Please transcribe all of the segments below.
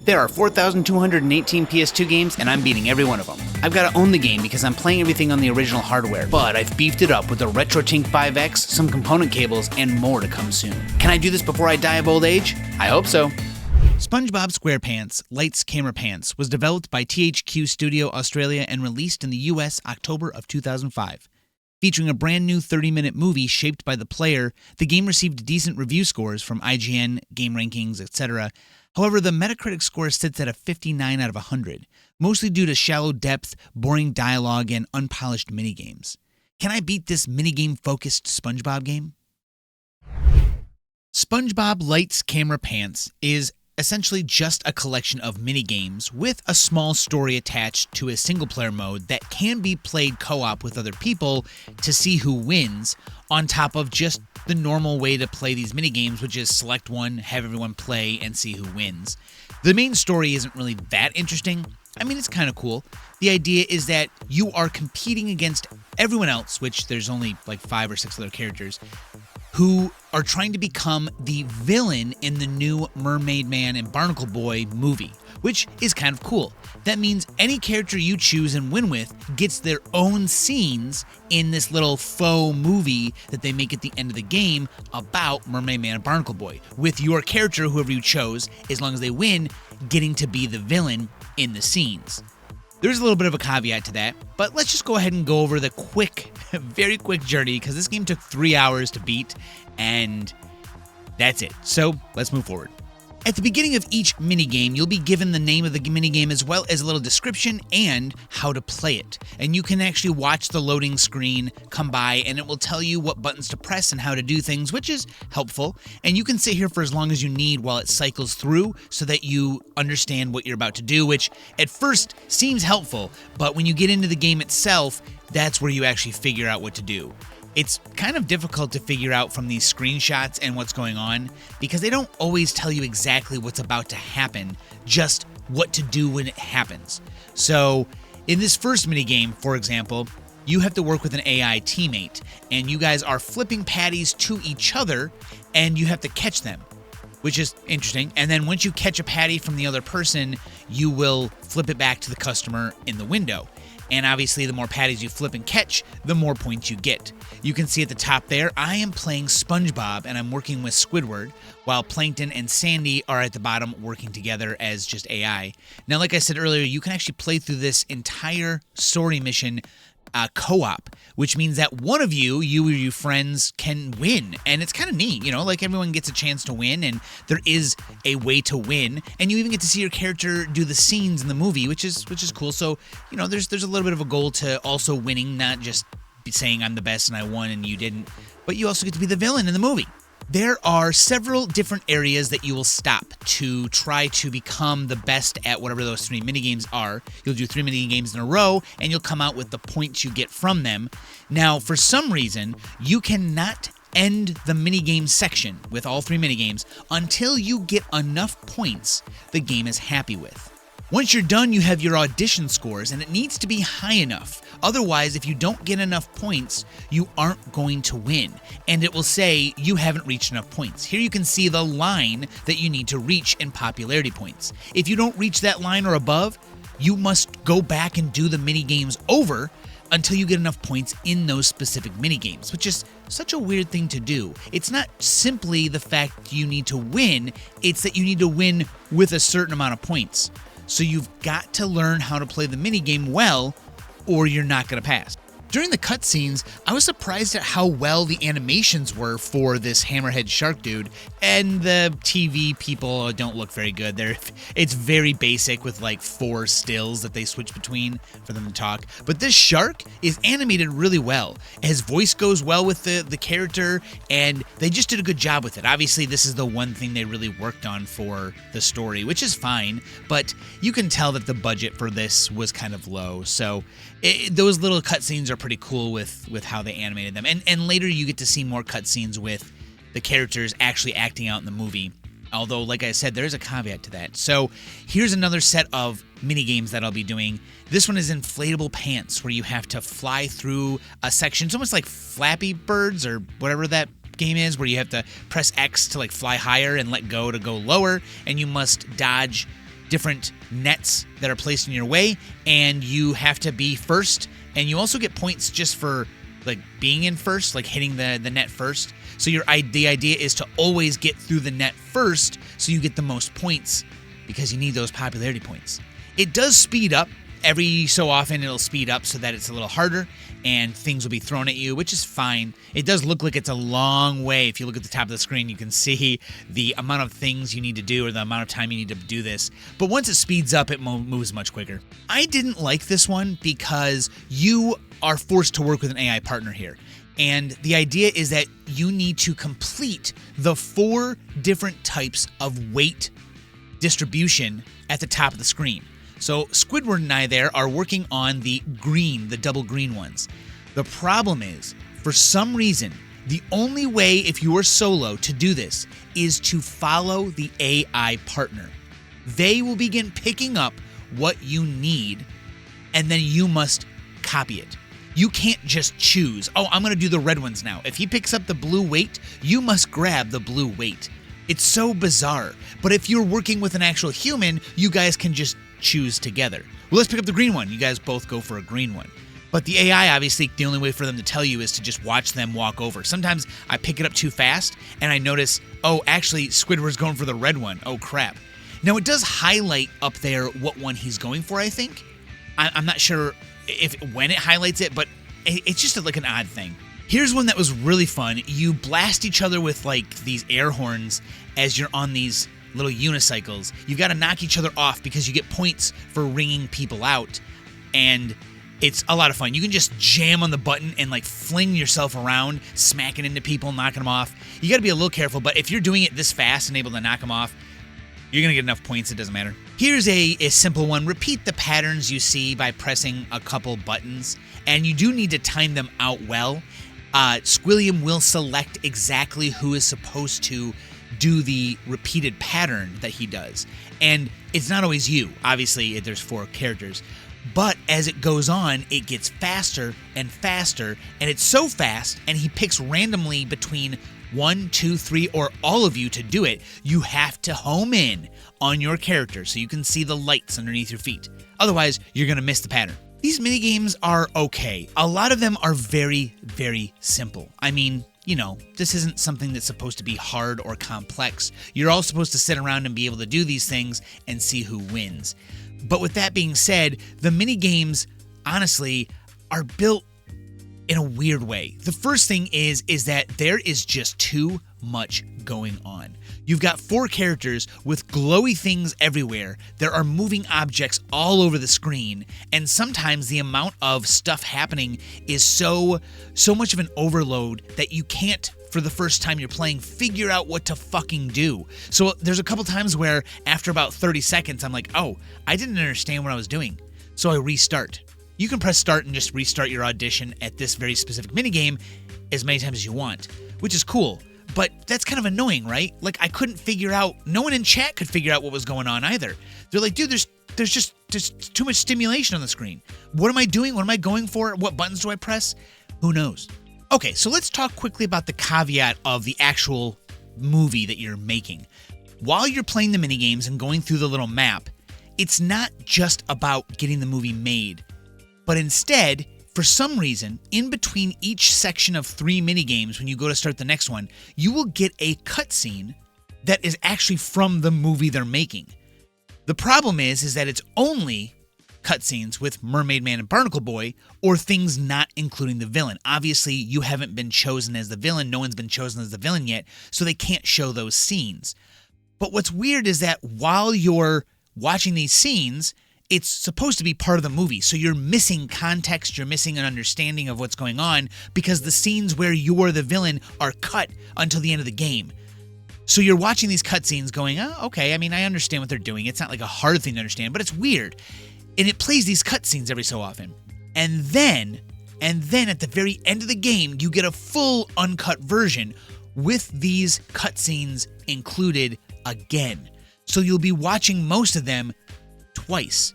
There are 4,218 PS2 games, and I'm beating every one of them. I've got to own the game because I'm playing everything on the original hardware, but I've beefed it up with a RetroTink 5X, some component cables, and more to come soon. Can I do this before I die of old age? I hope so. SpongeBob SquarePants Lights Camera Pants was developed by THQ Studio Australia and released in the US October of 2005. Featuring a brand new 30-minute movie shaped by the player, the game received decent review scores from IGN, Game Rankings, etc. However, the Metacritic score sits at a 59 out of 100, mostly due to shallow depth, boring dialogue, and unpolished minigames. Can I beat this minigame-focused SpongeBob game? SpongeBob Lights Camera Pants is essentially just a collection of minigames with a small story attached to a single-player mode that can be played co-op with other people to see who wins, on top of just the normal way to play these minigames, which is select one, have everyone play, and see who wins. The main story isn't really that interesting. I mean, it's kind of cool. The idea is that you are competing against everyone else, which there's only like 5 or 6 other characters, who are trying to become the villain in the new Mermaid Man and Barnacle Boy movie, which is kind of cool. That means any character you choose and win with gets their own scenes in this little faux movie that they make at the end of the game about Mermaid Man and Barnacle Boy, with your character, whoever you chose, as long as they win, getting to be the villain in the scenes. There's a little bit of a caveat to that, but let's just go ahead and go over the very quick journey, because this game took 3 hours to beat, and that's it. So let's move forward. At the beginning of each minigame, you'll be given the name of the minigame as well as a little description and how to play it. And you can actually watch the loading screen come by, and it will tell you what buttons to press and how to do things, which is helpful. And you can sit here for as long as you need while it cycles through so that you understand what you're about to do, which at first seems helpful, but when you get into the game itself, that's where you actually figure out what to do. It's kind of difficult to figure out from these screenshots and what's going on, because they don't always tell you exactly what's about to happen, just what to do when it happens. So in this first minigame, for example, you have to work with an AI teammate, and you guys are flipping patties to each other, and you have to catch them, which is interesting. And then once you catch a patty from the other person, you will flip it back to the customer in the window. And obviously, the more patties you flip and catch, the more points you get. You can see at the top there, I am playing SpongeBob, and I'm working with Squidward, while Plankton and Sandy are at the bottom working together as just AI. Now, like I said earlier, you can actually play through this entire story mission co-op, which means that one of you or your friends can win, and it's kind of neat, like everyone gets a chance to win, and there is a way to win, and you even get to see your character do the scenes in the movie, which is cool. So there's a little bit of a goal to also winning, not just saying I'm the best and I won and you didn't, but you also get to be the villain in the movie. There are several different areas that you will stop to try to become the best at whatever those 3 minigames are. You'll do 3 minigames in a row, and you'll come out with the points you get from them. Now, for some reason, you cannot end the minigame section with all 3 minigames until you get enough points the game is happy with. Once you're done, you have your audition scores, and it needs to be high enough. Otherwise, if you don't get enough points, you aren't going to win, and it will say you haven't reached enough points. Here you can see the line that you need to reach in popularity points. If you don't reach that line or above, you must go back and do the minigames over until you get enough points in those specific minigames, which is such a weird thing to do. It's not simply the fact you need to win, it's that you need to win with a certain amount of points. So you've got to learn how to play the minigame well, or you're not going to pass. During the cutscenes, I was surprised at how well the animations were for this hammerhead shark dude, and the TV people don't look very good. It's very basic with like 4 stills that they switch between for them to talk. But this shark is animated really well. His voice goes well with the character, and they just did a good job with it. Obviously, this is the one thing they really worked on for the story, which is fine, but you can tell that the budget for this was kind of low. So those little cutscenes are pretty cool with how they animated them. And later you get to see more cutscenes with the characters actually acting out in the movie. Although, like I said, there's a caveat to that. So here's another set of mini games that I'll be doing. This one is inflatable pants, where you have to fly through a section. It's almost like Flappy Birds or whatever that game is, where you have to press X to like fly higher and let go to go lower, and you must dodge different nets that are placed in your way, and you have to be first. And you also get points just for like being in first, like hitting the net first. So the idea is to always get through the net first so you get the most points because you need those popularity points. It does speed up. Every so often it'll speed up so that it's a little harder and things will be thrown at you, which is fine. It does look like it's a long way. If you look at the top of the screen, you can see the amount of things you need to do or the amount of time you need to do this. But once it speeds up, it moves much quicker. I didn't like this one because you are forced to work with an AI partner here. And the idea is that you need to complete the 4 different types of weight distribution at the top of the screen. So Squidward and I there are working on the double green ones. The problem is, for some reason, the only way if you are solo to do this is to follow the AI partner. They will begin picking up what you need, and then you must copy it. You can't just choose, oh, I'm going to do the red ones now. If he picks up the blue weight, you must grab the blue weight. It's so bizarre. But if you're working with an actual human, you guys can just choose together. Well, let's pick up the green one. You guys both go for a green one. But the AI, obviously, the only way for them to tell you is to just watch them walk over. Sometimes I pick it up too fast, and I notice, oh, actually, Squidward's going for the red one. Oh, crap. Now, it does highlight up there what one he's going for, I think. I'm not sure when it highlights it, but it's just like an odd thing. Here's one that was really fun. You blast each other with like these air horns as you're on these little unicycles. You've got to knock each other off because you get points for ringing people out, and it's a lot of fun. You can just jam on the button and like fling yourself around, smacking into people, knocking them off. You got to be a little careful, but if you're doing it this fast and able to knock them off, you're going to get enough points, it doesn't matter. Here's a simple one. Repeat the patterns you see by pressing a couple buttons, and you do need to time them out well. Squilliam will select exactly who is supposed to do the repeated pattern that he does. And it's not always you. Obviously, there's 4 characters. But as it goes on, it gets faster and faster, and it's so fast, and he picks randomly between 1, 2, 3, or all of you to do it. You have to home in on your character so you can see the lights underneath your feet. Otherwise, you're going to miss the pattern. These minigames are okay. A lot of them are very, very simple. I mean, you know, this isn't something that's supposed to be hard or complex. You're all supposed to sit around and be able to do these things and see who wins. But with that being said, the minigames, honestly, are built in a weird way. The first thing is that there is just too much going on. You've got 4 characters with glowy things everywhere. There are moving objects all over the screen, and sometimes the amount of stuff happening is so much of an overload that you can't, for the first time you're playing, figure out what to fucking do. So there's a couple times where after about 30 seconds, I'm like, oh, I didn't understand what I was doing. So I restart. You can press start and just restart your audition at this very specific minigame as many times as you want, which is cool. But that's kind of annoying, right? Like, I couldn't figure out, no one in chat could figure out what was going on either. They're like, dude, there's just too much stimulation on the screen. What am I doing? What am I going for? What buttons do I press? Who knows? Okay, so let's talk quickly about the caveat of the actual movie that you're making. While you're playing the minigames and going through the little map, it's not just about getting the movie made, but instead, for some reason, in between each section of 3 minigames, when you go to start the next one, you will get a cutscene that is actually from the movie they're making. The problem is that it's only cutscenes with Mermaid Man and Barnacle Boy, or things not including the villain. Obviously, you haven't been chosen as the villain. No one's been chosen as the villain yet, so they can't show those scenes. But what's weird is that while you're watching these scenes, it's supposed to be part of the movie, so you're missing context, you're missing an understanding of what's going on, because the scenes where you're the villain are cut until the end of the game. So you're watching these cutscenes going, oh, okay, I mean, I understand what they're doing. It's not like a hard thing to understand, but it's weird. And it plays these cutscenes every so often. And then at the very end of the game, you get a full uncut version with these cutscenes included again. So you'll be watching most of them twice.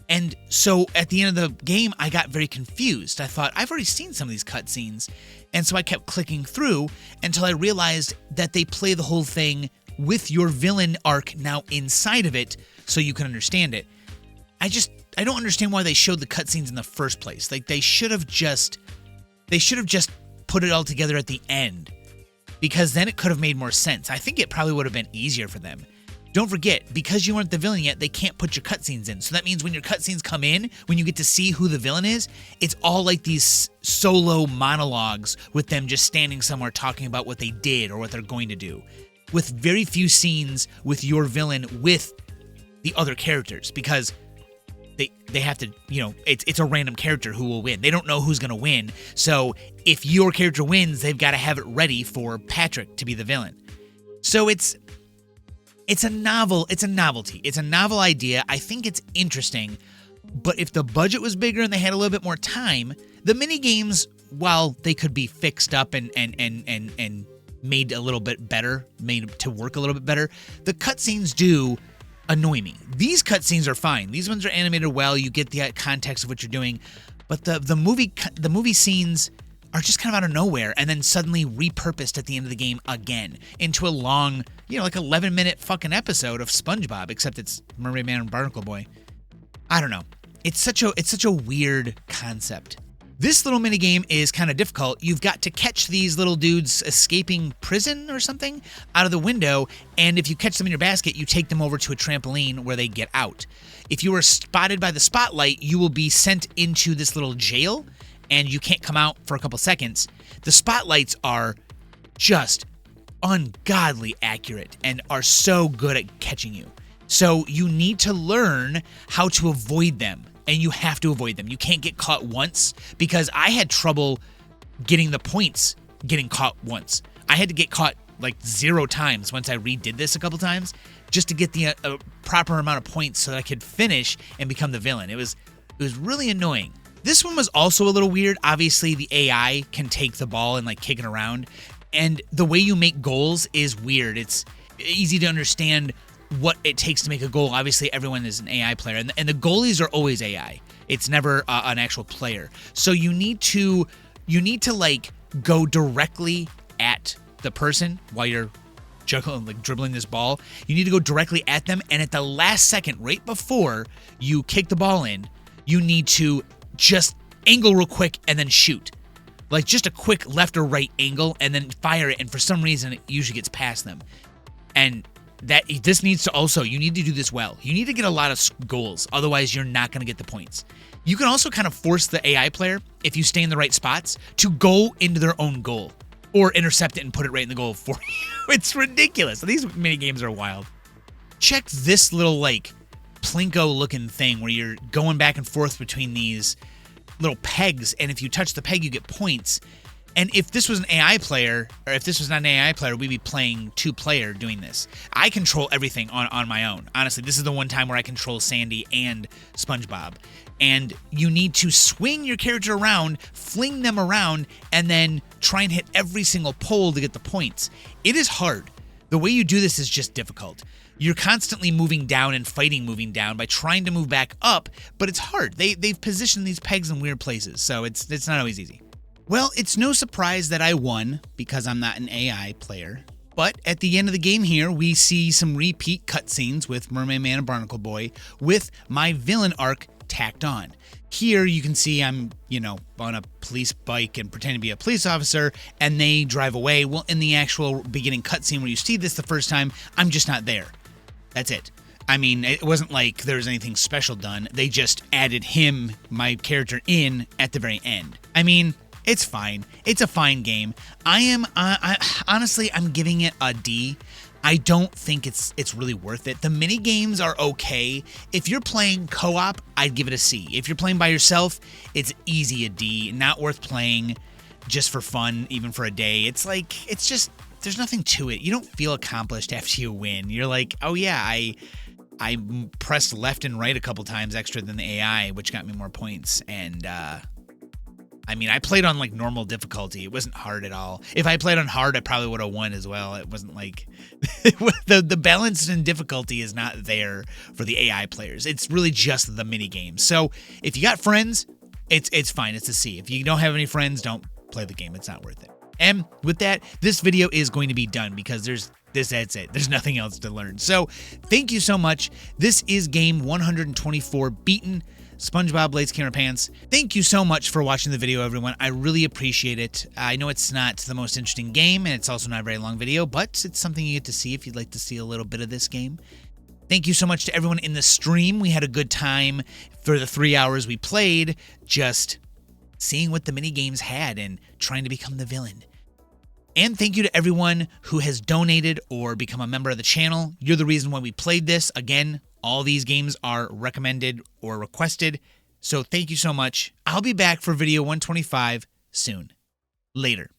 And so at the end of the game, I got very confused. I thought, I've already seen some of these cutscenes. And so I kept clicking through until I realized that they play the whole thing with your villain arc now inside of it so you can understand it. I don't understand why they showed the cutscenes in the first place. Like, they should have just put it all together at the end, because then it could have made more sense. I think it probably would have been easier for them. Don't forget, because you aren't the villain yet, they can't put your cutscenes in. So that means when your cutscenes come in, when you get to see who the villain is, it's all like these solo monologues with them just standing somewhere talking about what they did or what they're going to do, with very few scenes with your villain with the other characters, because they have to, it's a random character who will win. They don't know who's going to win. So if your character wins, they've got to have it ready for Patrick to be the villain. So it's a novelty. It's a novel idea. I think it's interesting. But if the budget was bigger and they had a little bit more time, the mini games, while they could be fixed up and made a little bit better, made to work a little bit better, the cutscenes do annoy me. These cutscenes are fine. These ones are animated well. You get the context of what you're doing. But the movie scenes are just kind of out of nowhere and then suddenly repurposed at the end of the game again into a long, like 11-minute fucking episode of SpongeBob, except it's Mermaid Man and Barnacle Boy. I don't know. It's such a weird concept. This little minigame is kind of difficult. You've got to catch these little dudes escaping prison or something out of the window, and if you catch them in your basket, you take them over to a trampoline where they get out. If you are spotted by the spotlight, you will be sent into this little jail, and you can't come out for a couple seconds. The spotlights are just ungodly accurate and are so good at catching you. So you need to learn how to avoid them. And you have to avoid them. You can't get caught once, because I had trouble getting the points getting caught once. I had to get caught like 0 times once I redid this a couple times just to get the proper amount of points so that I could finish and become the villain. It was really annoying. This one was also a little weird. Obviously, the AI can take the ball and like kick it around. And the way you make goals is weird. It's easy to understand what it takes to make a goal. Obviously, everyone is an AI player, and the goalies are always AI. It's never an actual player. So you need to like go directly at the person while you're dribbling this ball. You need to go directly at them, and at the last second, right before you kick the ball in, you need to just angle real quick and then shoot. Like just a quick left or right angle and then fire it, and for some reason it usually gets past them. And this needs to also, you need to do this well. You need to get a lot of goals, otherwise you're not going to get the points. You can also kind of force the AI player, if you stay in the right spots, to go into their own goal or intercept it and put it right in the goal for you. It's ridiculous. These mini games are wild. Check this little like plinko looking thing where you're going back and forth between these little pegs, and if you touch the peg you get points. And if this was an AI player, or if this was not an AI player, we'd be playing 2-player doing this. I control everything on my own. Honestly, this is the one time where I control Sandy and SpongeBob. And you need to swing your character around, fling them around, and then try and hit every single pole to get the points. It is hard. The way you do this is just difficult. You're constantly moving down and fighting moving down by trying to move back up, but it's hard. They've positioned these pegs in weird places, so it's not always easy. Well, it's no surprise that I won, because I'm not an AI player. But at the end of the game here, we see some repeat cutscenes with Mermaid Man and Barnacle Boy with my villain arc tacked on. Here you can see I'm, on a police bike and pretending to be a police officer, and they drive away. Well, in the actual beginning cutscene where you see this the first time, I'm just not there. That's it. I mean, it wasn't like there was anything special done. They just added my character in at the very end. I mean, it's fine. It's a fine game. Honestly, I'm giving it a D. I don't think it's really worth it. The mini games are okay. If you're playing co-op, I'd give it a C. If you're playing by yourself, it's easy a D. Not worth playing just for fun, even for a day. It's just, there's nothing to it. You don't feel accomplished after you win. You're like, oh yeah, I pressed left and right a couple times extra than the AI, which got me more points. And I played on like normal difficulty. It wasn't hard at all. If I played on hard, I probably would have won as well. It wasn't like the balance and difficulty is not there for the AI players. It's really just the mini games. So if you got friends, it's fine. It's a C. If you don't have any friends, don't play the game. It's not worth it. And with that, this video is going to be done because there's That's it. There's nothing else to learn. So thank you so much. This is game 124, Beaten SpongeBob SquarePants. Thank you so much for watching the video, everyone. I really appreciate it. I know it's not the most interesting game, and it's also not a very long video, but it's something you get to see if you'd like to see a little bit of this game. Thank you so much to everyone in the stream. We had a good time for the 3 hours we played, just seeing what the mini games had and trying to become the villain. And thank you to everyone who has donated or become a member of the channel. You're the reason why we played this. Again, all these games are recommended or requested, so thank you so much. I'll be back for video 125 soon. Later.